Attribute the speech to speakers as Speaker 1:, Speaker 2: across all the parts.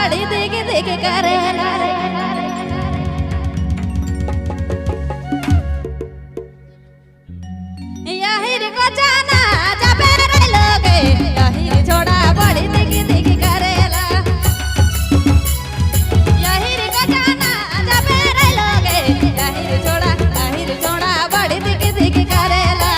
Speaker 1: बड़ी दिख दिख करेला यही को जाना जबे रे लोगे यही छोड़ा बड़ी दिख दिख करेला यही को जाना जबे रे लोगे यही छोड़ा बड़ी दिख दिख करेला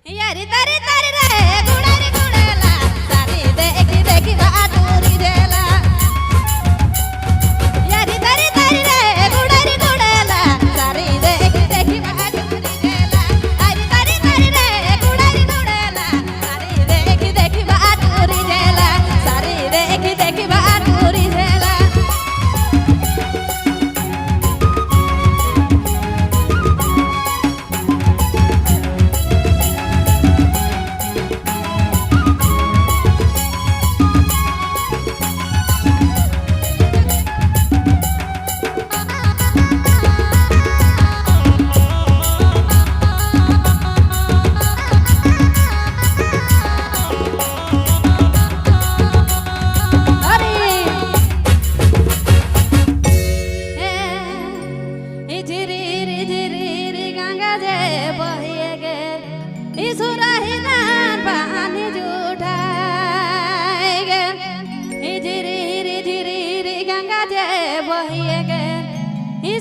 Speaker 1: यारी तारी तारी रे गुड़ारी गुड़ेला सारी देखी देखी बाटूरी देला यारी तारी तारी रे गुड़ारी गुड़ेला सारी देखी देखी बाटूरी देला यारी तारी तारी रे गुड़ारी गुड़ेला सारी देखी देखी बाटूरी देला सारी देखी देखी बाटूरी देला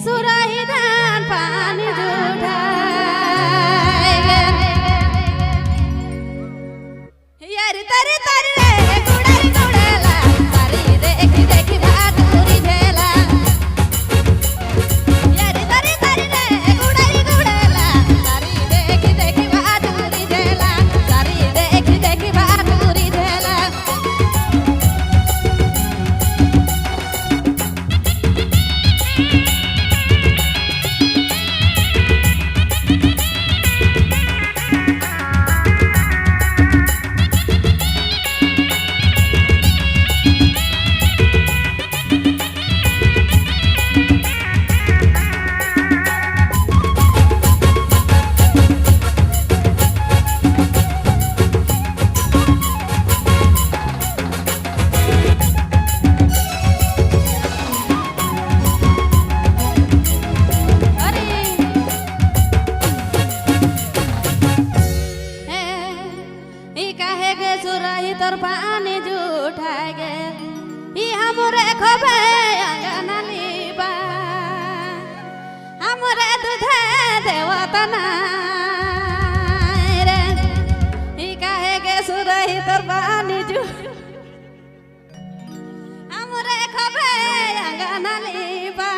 Speaker 1: सुराहीदान पानी जूठा यारी तारी तारी रे गुड़ारी गुड़ेला सारी देखी देखी बाटूरी देला यारी तारी तारी रे गुड़ारी गुड़ेला सारी देखी देखी बाटूरी देला सारी देखी देखी बाटूरी देला तोर पानी जूठा गे हमरे खबे अंगनाली बा हमरे दूधे देवतना रे काहे गे सुरही तोर पानी जू हमरे खबे अंगनाली बा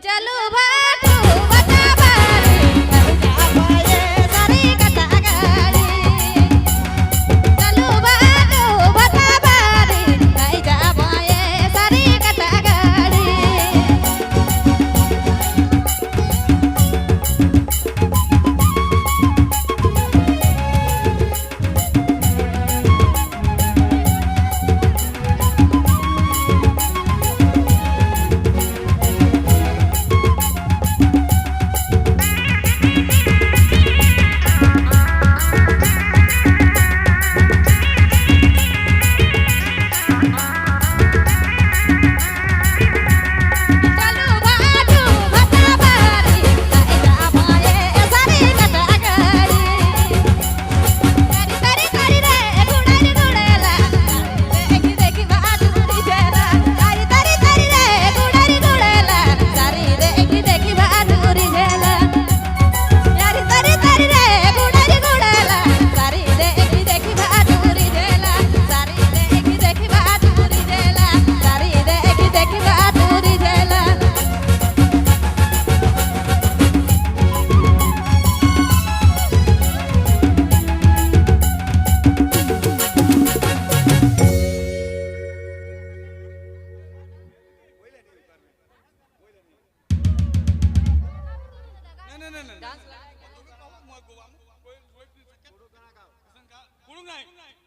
Speaker 1: चलू बाटू बता बारी
Speaker 2: नहीं
Speaker 3: डांस
Speaker 2: કોઈ કોઈ શકે કુડું નહીં